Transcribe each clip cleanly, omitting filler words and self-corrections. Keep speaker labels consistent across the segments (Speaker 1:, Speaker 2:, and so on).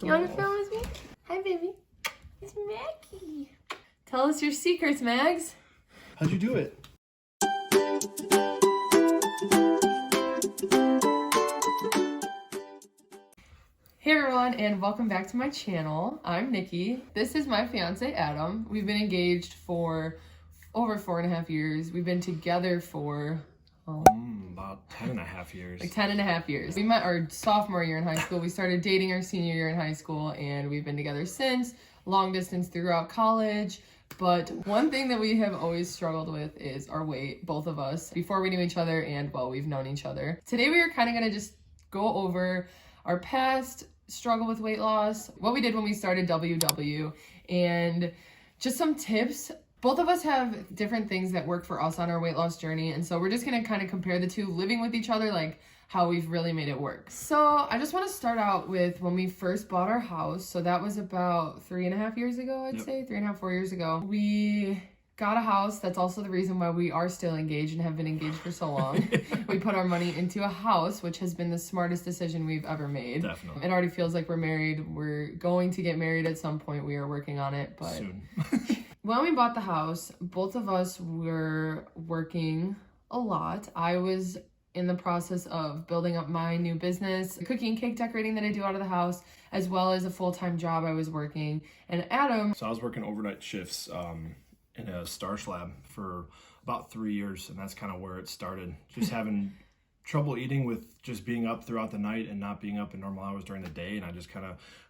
Speaker 1: You want to film with me? Hi, baby. It's Maggie. Tell us your secrets, Mags.
Speaker 2: How'd you do it?
Speaker 1: Hey everyone, and welcome back to my channel. I'm Nikki. This is my fiance, Adam. We've been engaged for over 4.5 years. We've been together for
Speaker 2: About 10.5 years.
Speaker 1: like 10.5 years. We met our sophomore year in high school. We started dating our senior year in high school, and we've been together since, long distance throughout college. But one thing that we have always struggled with is our weight, both of us, before we knew each other and while we've known each other. Today we are kind of going to just go over our past struggle with weight loss, what we did when we started WW, and just some tips. Both of us have different things that work for us on our weight loss journey, and so we're just gonna kind of compare the two, living with each other, like how we've really made it work. So I just want to start out with when we first bought our house. So that was about 3.5 years ago, I'd say 3.5, 4 years ago. We got a house. That's also the reason why we are still engaged and have been engaged for so long. We put our money into a house, which has been the smartest decision we've ever made.
Speaker 2: Definitely.
Speaker 1: It already feels like we're married. We're going to get married at some point. We are working on it, but
Speaker 2: Soon.
Speaker 1: when we bought the house, both of us were working a lot. I was in the process of building up my new business, cooking, cake decorating that I do out of the house, as well as a full-time job I was working. And Adam,
Speaker 2: So I was working overnight shifts in a starch lab for about 3 years, and that's kind of where it started. Just having trouble eating with just being up throughout the night and not being up in normal hours during the day. And I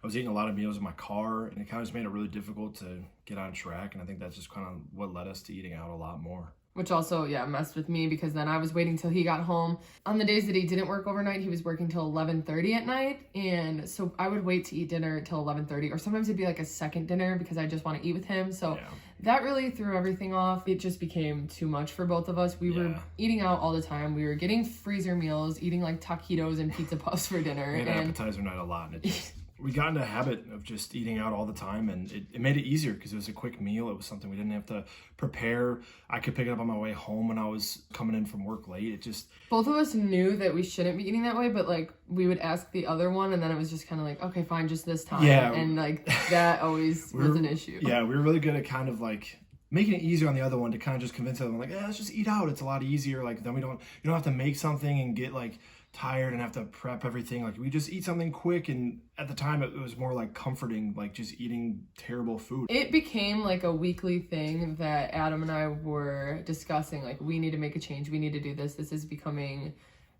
Speaker 2: was eating a lot of meals in my car, and it kind of just made it really difficult to get on track. And I think that's just kind of what led us to eating out a lot more.
Speaker 1: which also, messed with me because then I was waiting till he got home. On the days that he didn't work overnight, he was working till 11:30 at night. And so I would wait to eat dinner till 11:30, or sometimes it'd be like a second dinner because I just want to eat with him. So that really threw everything off. It just became too much for both of us. We were eating out all the time. We were getting freezer meals, eating like taquitos and pizza puffs for dinner.
Speaker 2: We had appetizer night a lot, and we got into a habit of just eating out all the time, and it made it easier because it was a quick meal. It was something we didn't have to prepare. I could pick it up on my way home when I was coming in from work late.
Speaker 1: Both of us knew that we shouldn't be eating that way, but like we would ask the other one, and then it was just kind of like, okay, fine, just this time.
Speaker 2: Yeah.
Speaker 1: And like that always was an issue.
Speaker 2: Yeah, we were really good at kind of like making it easier on the other one to kind of just convince them, like, let's just eat out. It's a lot easier. Like, then you don't have to make something and get like tired and have to prep everything. Like, we just eat something quick, and at the time it was more like comforting, like just eating terrible food.
Speaker 1: It became like a weekly thing that Adam and I were discussing, like, we need to make a change, we need to do this. This is becoming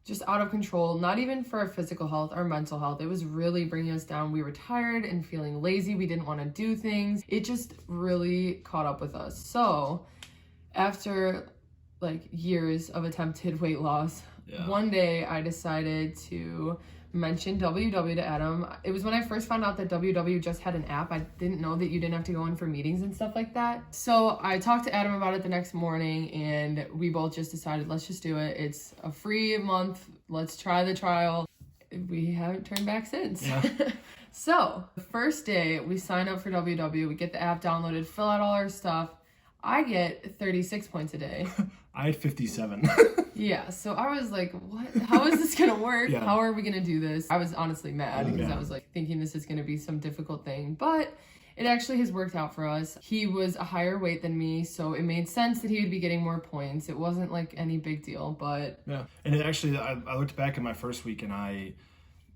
Speaker 1: just out of control, not even for our physical health, our mental health. It was really bringing us down. We were tired and feeling lazy. We didn't want to do things. It just really caught up with us. So after like years of attempted weight loss, one day I decided to mention WW to Adam. It was when I first found out that WW just had an app. I didn't know that you didn't have to go in for meetings and stuff like that. So I talked to Adam about it the next morning, and we both just decided, let's just do it. It's a free month. Let's try the trial. We haven't turned back since.
Speaker 2: Yeah.
Speaker 1: So the first day we sign up for WW, we get the app downloaded, fill out all our stuff. I get 36 points a day.
Speaker 2: I had 57.
Speaker 1: Yeah, so I was like, what? How is this gonna work?
Speaker 2: Yeah.
Speaker 1: How are we gonna do this? I was honestly mad because I was like thinking this is gonna be some difficult thing, but it actually has worked out for us. He was a higher weight than me, so it made sense that he would be getting more points. It wasn't like any big deal, but
Speaker 2: Yeah, and it actually, I looked back at my first week, and I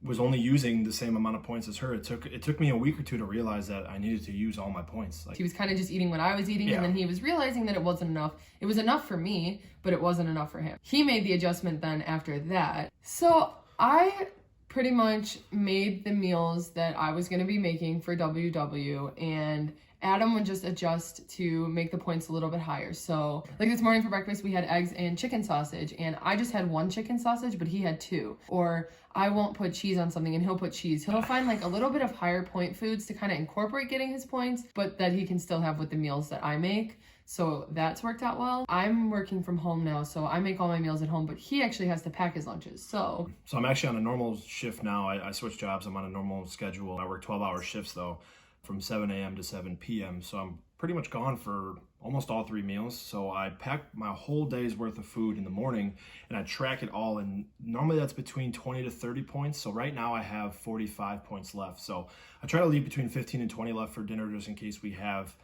Speaker 2: was only using the same amount of points as her. It took me a week or two to realize that I needed to use all my points. Like,
Speaker 1: he was kind of just eating what I was eating, and then he was realizing that it wasn't enough. It was enough for me, but it wasn't enough for him. He made the adjustment then after that. So I pretty much made the meals that I was going to be making for WW, and Adam would just adjust to make the points a little bit higher. So like this morning for breakfast, we had eggs and chicken sausage, and I just had one chicken sausage, but he had two. Or I won't put cheese on something and he'll put cheese. He'll find like a little bit of higher point foods to kind of incorporate getting his points, but that he can still have with the meals that I make. So that's worked out well. I'm working from home now, so I make all my meals at home, but he actually has to pack his lunches. So
Speaker 2: I'm actually on a normal shift now. I switched jobs. I'm on a normal schedule. I work 12-hour shifts though, from 7 a.m. to 7 p.m. So I'm pretty much gone for almost all 3 meals. So I pack my whole day's worth of food in the morning and I track it all. And normally that's between 20 to 30 points. So right now I have 45 points left. So I try to leave between 15 and 20 left for dinner just in case we have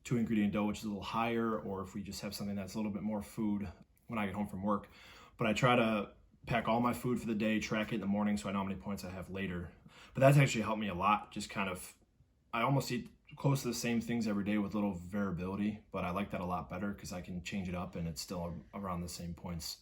Speaker 2: 2-ingredient dough, which is a little higher, or if we just have something that's a little bit more food when I get home from work. But I try to pack all my food for the day, track it in the morning so I know how many points I have later. But that's actually helped me a lot. Just kind of, I almost eat close to the same things every day with little variability, but I like that a lot better because I can change it up and it's still around the same points.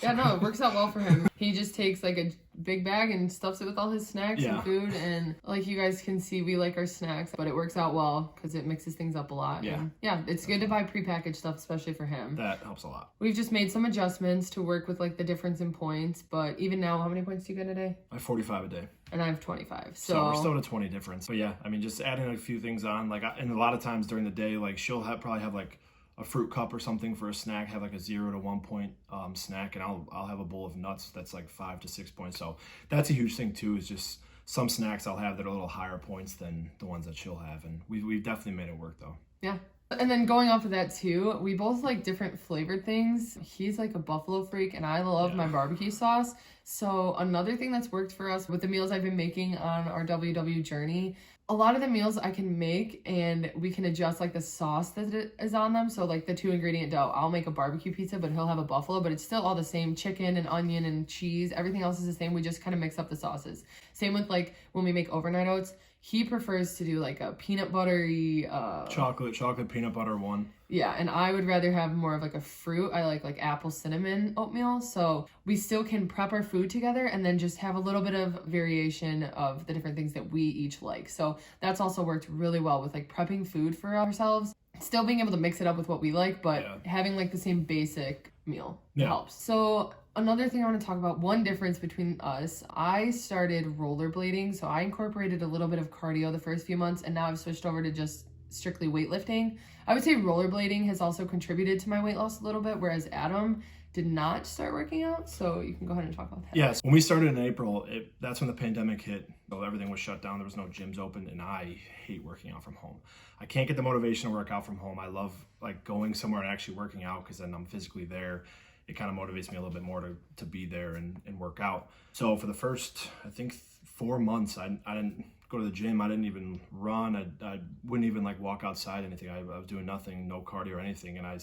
Speaker 1: Yeah, no, it works out well for him. He just takes like a big bag and stuffs it with all his snacks and food. And like you guys can see, we like our snacks, but it works out well because it mixes things up a lot.
Speaker 2: Yeah.
Speaker 1: And yeah, it's good to buy prepackaged stuff, especially for him.
Speaker 2: That helps a lot.
Speaker 1: We've just made some adjustments to work with like the difference in points. But even now, how many points do you get a day?
Speaker 2: I have 45 a day.
Speaker 1: And I have 25.
Speaker 2: So we're still at a 20 difference. But yeah, I mean, just adding a few things on, like, and a lot of times during the day, like she'll probably have like a fruit cup or something for a snack, have like a 0 to 1 point snack, and I'll have a bowl of nuts that's like 5 to 6 points. So that's a huge thing too, is just some snacks I'll have that are a little higher points than the ones that she'll have, and we've definitely made it work though.
Speaker 1: Yeah. And then going off of that too, we both like different flavored things. He's like a buffalo freak and I love my barbecue sauce. So another thing that's worked for us with the meals I've been making on our WW journey, a lot of the meals I can make and we can adjust like the sauce that is on them. So like the 2-ingredient dough, I'll make a barbecue pizza, but he'll have a buffalo, but it's still all the same chicken and onion and cheese. Everything else is the same. We just kind of mix up the sauces. Same with like when we make overnight oats. He prefers to do like a peanut buttery
Speaker 2: chocolate peanut butter one.
Speaker 1: Yeah, and I would rather have more of like a fruit. I like apple cinnamon oatmeal. So we still can prep our food together and then just have a little bit of variation of the different things that we each like. So that's also worked really well with like prepping food for ourselves. Still being able to mix it up with what we like, but having like the same basic meal helps. So another thing I want to talk about, one difference between us, I started rollerblading. So I incorporated a little bit of cardio the first few months, and now I've switched over to just strictly weightlifting. I would say rollerblading has also contributed to my weight loss a little bit, whereas Adam did not start working out. So you can go ahead and talk about that.
Speaker 2: Yes, when we started in April, that's when the pandemic hit. So everything was shut down. There was no gyms open, and I hate working out from home. I can't get the motivation to work out from home. I love like going somewhere and actually working out because then I'm physically there. It kind of motivates me a little bit more to be there and work out. So for the first, I think 4 months, I didn't go to the gym. I didn't even run. I wouldn't even like walk outside, anything. I was doing nothing, no cardio or anything. And I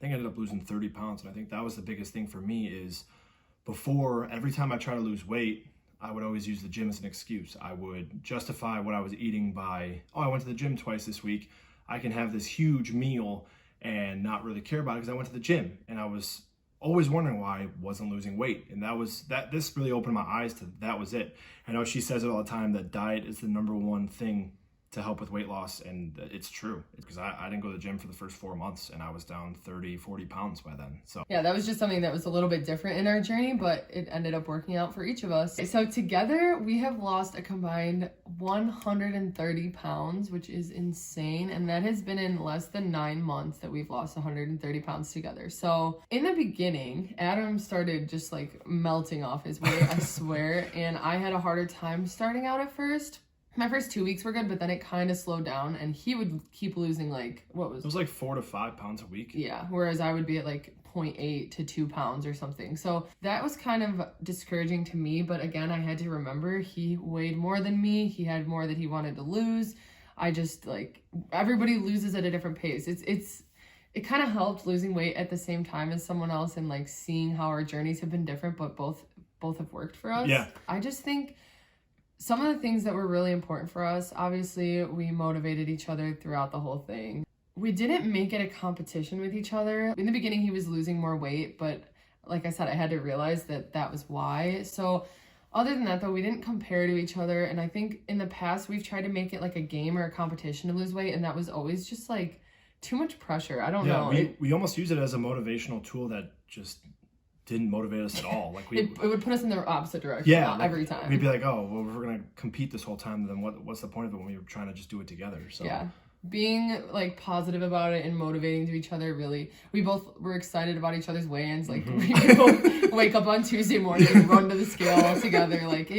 Speaker 2: ended up losing 30 pounds. And I think that was the biggest thing for me is before, every time I try to lose weight, I would always use the gym as an excuse. I would justify what I was eating by, I went to the gym twice this week. I can have this huge meal and not really care about it because I went to the gym. And I was always wondering why I wasn't losing weight. And this really opened my eyes to that was it. I know she says it all the time that diet is the #1 thing to help with weight loss, and it's true because I didn't go to the gym for the first 4 months and I was down 30-40 pounds by then. So
Speaker 1: yeah, that was just something that was a little bit different in our journey, but it ended up working out for each of us. So together we have lost a combined 130 pounds, which is insane, and that has been in less than 9 months that we've lost 130 pounds together. So in the beginning, Adam started just like melting off his weight, I swear, and I had a harder time starting out at first. My first 2 weeks were good, but then it kind of slowed down, and he would keep losing like,
Speaker 2: it was like 4 to 5 pounds a week.
Speaker 1: Yeah, whereas I would be at like 0.8 to 2 pounds or something. So that was kind of discouraging to me, but again, I had to remember he weighed more than me. He had more that he wanted to lose. I just like, everybody loses at a different pace. It kind of helped losing weight at the same time as someone else and like seeing how our journeys have been different, but both have worked for us.
Speaker 2: Yeah.
Speaker 1: I just think some of the things that were really important for us, obviously we motivated each other throughout the whole thing. We didn't make it a competition with each other. In the beginning, he was losing more weight, but like I said, I had to realize that was why. So other than that though, we didn't compare to each other. And I think in the past, we've tried to make it like a game or a competition to lose weight. And that was always just like too much pressure. I don't know.
Speaker 2: We almost use it as a motivational tool that just didn't motivate us at all. Like
Speaker 1: it would put us in the opposite direction. Like, every time.
Speaker 2: We'd be like, oh, well, if we're gonna compete this whole time, then what's the point of it when we were trying to just do it together? So
Speaker 1: yeah, being like positive about it and motivating to each other, really, we both were excited about each other's weigh-ins. Like we both wake up on Tuesday morning and run to the scale all together. Like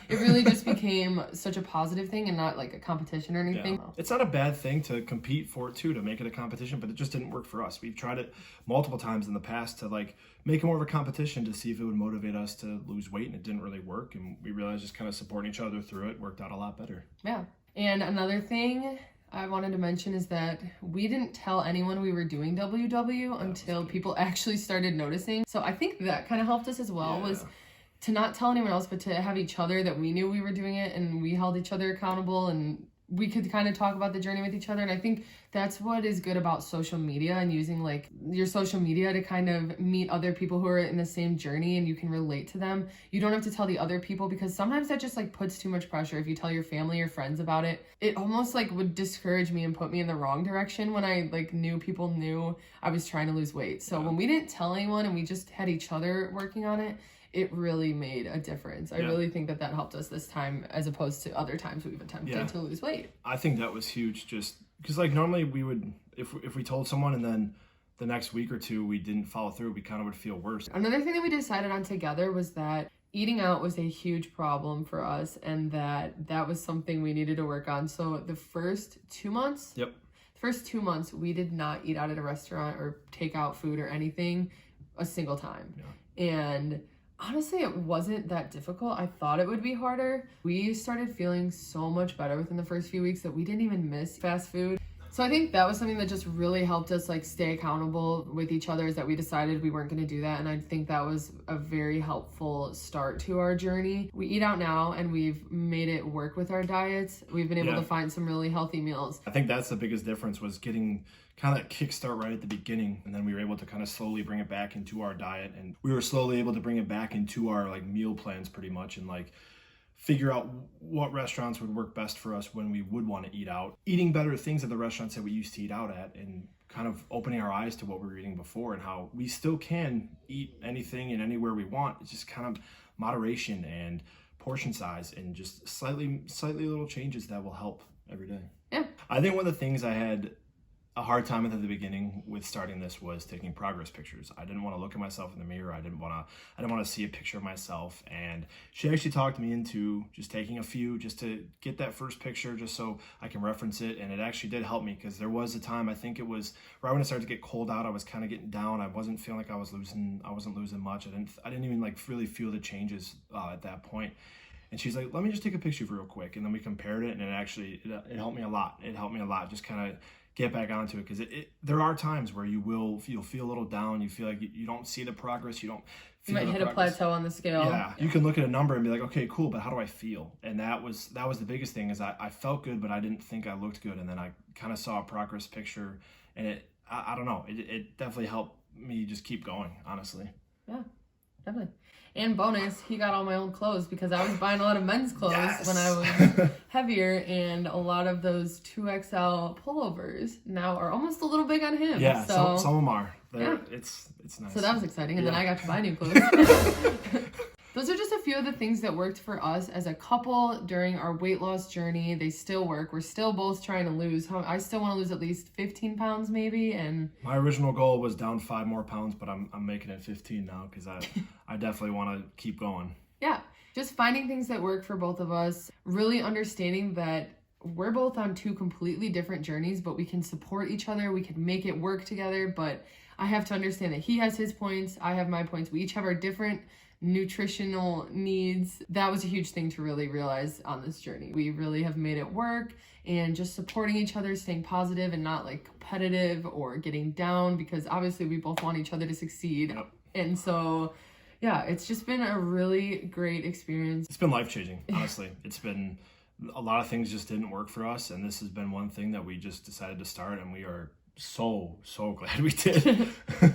Speaker 1: it really just became such a positive thing and not like a competition or anything.
Speaker 2: Yeah. It's not a bad thing to compete for it too, to make it a competition, but it just didn't work for us. We've tried it multiple times in the past to like make it more of a competition to see if it would motivate us to lose weight, and it didn't really work. And we realized just kind of supporting each other through it worked out a lot better.
Speaker 1: Yeah. And another thing I wanted to mention is that we didn't tell anyone we were doing WW until people actually started noticing. So I think that kind of helped us as well, was to not tell anyone else, but to have each other that we knew we were doing it, and we held each other accountable, and we could kind of talk about the journey with each other. And I think that's what is good about social media, and using like your social media to kind of meet other people who are in the same journey and you can relate to them. You don't have to tell the other people, because sometimes that just like puts too much pressure. If you tell your family or friends about it, it almost like would discourage me and put me in the wrong direction when I like knew people knew I was trying to lose weight. So when we didn't tell anyone and we just had each other working on it, it really made a difference. I really think that helped us this time, as opposed to other times we've attempted to lose weight.
Speaker 2: I think that was huge, just because like normally we would, if we told someone and then the next week or two we didn't follow through, we kind of would feel worse.
Speaker 1: Another thing that we decided on together was that eating out was a huge problem for us, and that was something we needed to work on. So the first 2 months, we did not eat out at a restaurant or take out food or anything a single time. And honestly, it wasn't that difficult. I thought it would be harder. We started feeling so much better within the first few weeks that we didn't even miss fast food. So I think that was something that just really helped us like stay accountable with each other, is that we decided we weren't going to do that. And I think that was a very helpful start to our journey. We eat out now and we've made it work with our diets. We've been able to find some really healthy meals.
Speaker 2: I think that's the biggest difference, was getting kind of that kickstart right at the beginning, and then we were able to kind of slowly bring it back into our diet, and we were slowly able to bring it back into our like meal plans pretty much, and like figure out what restaurants would work best for us when we would want to eat out, eating better things at the restaurants that we used to eat out at, and kind of opening our eyes to what we were eating before and how we still can eat anything and anywhere we want. It's just kind of moderation and portion size and just slightly little changes that will help every day.
Speaker 1: Yeah.
Speaker 2: I think one of the things I had a hard time at the beginning with starting this was taking progress pictures. I didn't want to look at myself in the mirror. I didn't want to see a picture of myself. And she actually talked me into just taking a few just to get that first picture, just so I can reference it. And it actually did help me, because there was a time, I think it was right when it started to get cold out, I was kind of getting down. I wasn't feeling like I wasn't losing much. I didn't even like really feel the changes at that point. And she's like, let me just take a picture of you real quick. And then we compared it, and it helped me a lot. It helped me a lot, just kind of get back onto it, because there are times where you'll feel a little down. You feel like you don't see the progress. You don't feel
Speaker 1: you might hit a plateau on the scale.
Speaker 2: Yeah, you can look at a number and be like, okay, cool, but how do I feel? And that was the biggest thing, is I felt good, but I didn't think I looked good. And then I kind of saw a progress picture, and I don't know, it definitely helped me just keep going, honestly.
Speaker 1: Yeah, definitely. And bonus, he got all my old clothes, because I was buying a lot of men's clothes when I was heavier, and a lot of those 2XL pullovers now are almost a little big on him.
Speaker 2: Yeah,
Speaker 1: so
Speaker 2: some of them are. It's nice.
Speaker 1: So that was exciting, and then I got to buy new clothes. Those are just a few of the things that worked for us as a couple during our weight loss journey. They still work. We're still both trying to lose. I still want to lose at least 15 pounds maybe. And
Speaker 2: my original goal was down 5 more pounds, but I'm making it 15 now, because I definitely want to keep going.
Speaker 1: Yeah, just finding things that work for both of us, really understanding that we're both on 2 completely different journeys, but we can support each other. We can make it work together, but I have to understand that he has his points, I have my points. We each have our different nutritional needs. That was a huge thing to really realize on this journey. We really have made it work, and just supporting each other, staying positive and not like competitive or getting down, because obviously we both want each other to succeed.
Speaker 2: Yep.
Speaker 1: And so yeah, it's just been a really great experience.
Speaker 2: It's been life-changing, honestly. It's been, a lot of things just didn't work for us, and this has been one thing that we just decided to start, and we are so glad we did.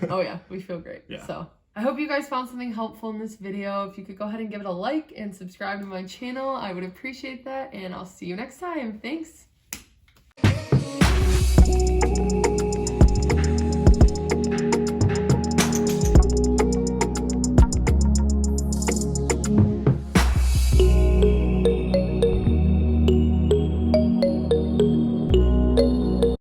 Speaker 1: Oh yeah, we feel great.
Speaker 2: Yeah.
Speaker 1: So I hope you guys found something helpful in this video. If you could go ahead and give it a like and subscribe to my channel, I would appreciate that, and I'll see you next time. Thanks.